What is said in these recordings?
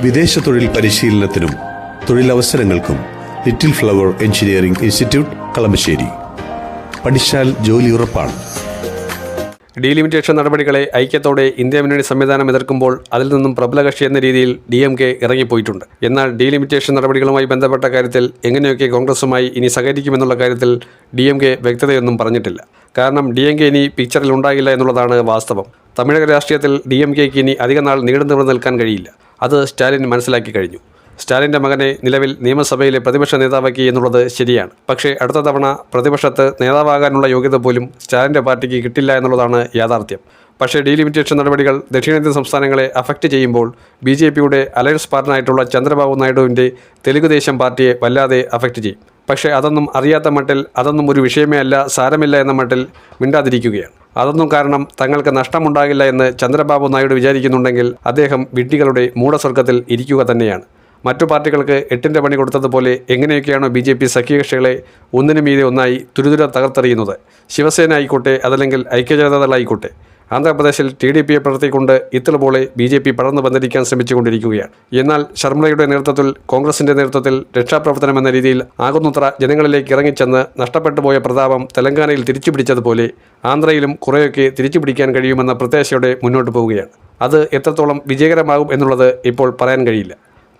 വിദേശ തൊഴിൽ പരിശീലനത്തിനും തൊഴിലവസരങ്ങൾക്കും little flower engineering institute Kalamassery. പഠിച്ചാൽ ജോലി ഉറപ്പാണ്. ഡീലിമിറ്റേഷൻ നടപടികളെ ഐക്യത്തോടെ ഇന്ത്യ മുന്നണി സംവിധാനം എതിർക്കുമ്പോൾ അതിൽ നിന്നും പ്രബല കക്ഷി എന്ന രീതിയിൽ DMK ഇറങ്ങിപ്പോയിട്ടുണ്ട്. എന്നാൽ ഡീലിമിറ്റേഷൻ നടപടികളുമായി ബന്ധപ്പെട്ട കാര്യത്തിൽ എങ്ങനെയൊക്കെ കോൺഗ്രസുമായി ഇനി സഹകരിക്കുമെന്നുള്ള കാര്യത്തിൽ DMK വ്യക്തതയൊന്നും പറഞ്ഞിട്ടില്ല. കാരണം DMK ഇനി പിക്ചറിൽ ഉണ്ടാകില്ല എന്നുള്ളതാണ് വാസ്തവം. തമിഴക രാഷ്ട്രീയത്തിൽ DMKക്ക് ഇനി അധിക നാൾ നീണ്ടു നിൽക്കാൻ കഴിയില്ല. അത് സ്റ്റാലിൻ മനസ്സിലാക്കി കഴിഞ്ഞു. സ്റ്റാലിൻ്റെ മകനെ നിലവിൽ നിയമസഭയിലെ പ്രതിപക്ഷ നേതാവാക്കി എന്നുള്ളത് ശരിയാണ്. പക്ഷേ അടുത്ത തവണ പ്രതിപക്ഷത്ത് നേതാവാകാനുള്ള യോഗ്യത പോലും സ്റ്റാലിൻ്റെ പാർട്ടിക്ക് കിട്ടില്ല എന്നുള്ളതാണ് യാഥാർത്ഥ്യം. പക്ഷേ ഡീലിമിറ്റേഷൻ നടപടികൾ ദക്ഷിണേന്ത്യൻ സംസ്ഥാനങ്ങളെ അഫക്റ്റ് ചെയ്യുമ്പോൾ BJPയുടെ അലയൻസ് പാർട്ണറായിട്ടുള്ള ചന്ദ്രബാബു നായിഡുവിൻ്റെ തെലുങ്കുദേശം പാർട്ടിയെ വല്ലാതെ അഫക്റ്റ് ചെയ്യും. പക്ഷേ അതൊന്നും അറിയാത്ത മട്ടിൽ, അതൊന്നും ഒരു വിഷയമേ അല്ല, സാരമില്ല എന്ന മട്ടിൽ മിണ്ടാതിരിക്കുകയാണ്. അതൊന്നും കാരണം തങ്ങൾക്ക് നഷ്ടമുണ്ടാകില്ല എന്ന് ചന്ദ്രബാബു നായിഡു വിചാരിക്കുന്നുണ്ടെങ്കിൽ അദ്ദേഹം വിഡ്ഢികളുടെ മൂഢസ്വർഗത്തിൽ ഇരിക്കുക തന്നെയാണ്. മറ്റു പാർട്ടികൾക്ക് 8ന്റെ പണി കൊടുത്തതുപോലെ എങ്ങനെയൊക്കെയാണോ BJP സഖ്യകക്ഷികളെ ഒന്നിനു മീതെ ഒന്നായി തുരുതുര തകർത്തെറിയുന്നത്. ശിവസേന ആയിക്കോട്ടെ, അതല്ലെങ്കിൽ ഐക്യജനതാദൾ ആയിക്കോട്ടെ, ആന്ധ്രാപ്രദേശിൽ TDPയെ പ്രവർത്തിക്കൊണ്ട് ഇത്തളപോലെ BJP പടർന്നു ബന്ധിക്കാൻ ശ്രമിച്ചുകൊണ്ടിരിക്കുകയാണ്. എന്നാൽ ശർമ്മയുടെ നേതൃത്വത്തിൽ, കോൺഗ്രസിൻ്റെ നേതൃത്വത്തിൽ രക്ഷാപ്രവർത്തനം എന്ന രീതിയിൽ ആകുന്നത്ര ജനങ്ങളിലേക്ക് ഇറങ്ങിച്ചെന്ന് നഷ്ടപ്പെട്ടു പോയ പ്രതാപം തെലങ്കാനയിൽ തിരിച്ചുപിടിച്ചതുപോലെ ആന്ധ്രയിലും കുറേയൊക്കെ തിരിച്ചുപിടിക്കാൻ കഴിയുമെന്ന പ്രത്യാശയോടെ മുന്നോട്ട് പോവുകയാണ്. അത് എത്രത്തോളം വിജയകരമാകും എന്നുള്ളത് ഇപ്പോൾ പറയാൻ കഴിയില്ല.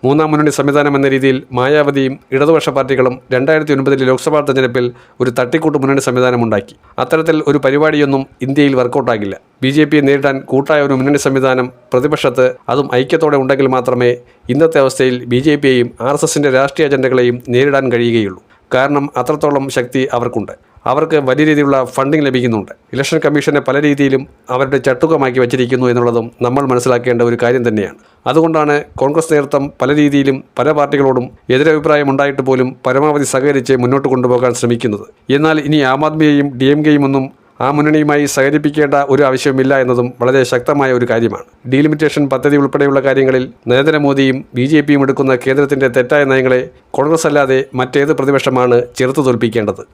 മൂന്നാം മുന്നണി സംവിധാനം എന്ന രീതിയിൽ മായാവതിയും ഇടതുപക്ഷ പാർട്ടികളും 2009 ലോക്സഭാ തെരഞ്ഞെടുപ്പിൽ ഒരു തട്ടിക്കൂട്ട് മുന്നണി സംവിധാനമുണ്ടാക്കി. അത്തരത്തിൽ ഒരു പരിപാടിയൊന്നും ഇന്ത്യയിൽ വർക്കൗട്ടാകില്ല. BJPയെ നേരിടാൻ കൂട്ടായ ഒരു മുന്നണി സംവിധാനം പ്രതിപക്ഷത്ത്, അതും ഐക്യത്തോടെ ഉണ്ടെങ്കിൽ മാത്രമേ ഇന്നത്തെ അവസ്ഥയിൽ BJPയെയും RSSന്റെ രാഷ്ട്രീയ അജണ്ടകളെയും നേരിടാൻ കഴിയുകയുള്ളൂ. കാരണം അത്രത്തോളം ശക്തി അവർക്കുണ്ട്. അവർക്ക് വലിയ രീതിയിലുള്ള ഫണ്ടിങ് ലഭിക്കുന്നുണ്ട്. ഇലക്ഷൻ കമ്മീഷനെ പല രീതിയിലും അവരുടെ ചട്ടുകമാക്കി വച്ചിരിക്കുന്നു എന്നുള്ളതും നമ്മൾ മനസ്സിലാക്കേണ്ട ഒരു കാര്യം തന്നെയാണ്. അതുകൊണ്ടാണ് കോൺഗ്രസ് നേതൃത്വം പല രീതിയിലും പല പാർട്ടികളോടും എതിരഭിപ്രായം ഉണ്ടായിട്ട് പോലും പരമാവധി സഹകരിച്ച് മുന്നോട്ട് കൊണ്ടുപോകാൻ ശ്രമിക്കുന്നത്. എന്നാൽ ഇനി ആം ആദ്മിയെയും DMKയും ഒന്നും ആ മുന്നണിയുമായി സഹകരിപ്പിക്കേണ്ട ഒരു ആവശ്യവുമില്ല എന്നതും വളരെ ശക്തമായ ഒരു കാര്യമാണ്. ഡീലിമിറ്റേഷൻ പദ്ധതി ഉൾപ്പെടെയുള്ള കാര്യങ്ങളിൽ നരേന്ദ്രമോദിയും BJPയും എടുക്കുന്ന കേന്ദ്രത്തിൻ്റെ തെറ്റായ നയങ്ങളെ കോൺഗ്രസ് അല്ലാതെ മറ്റേത് പ്രതിപക്ഷമാണ് ചെറുത്തു തോൽപ്പിക്കേണ്ടത്?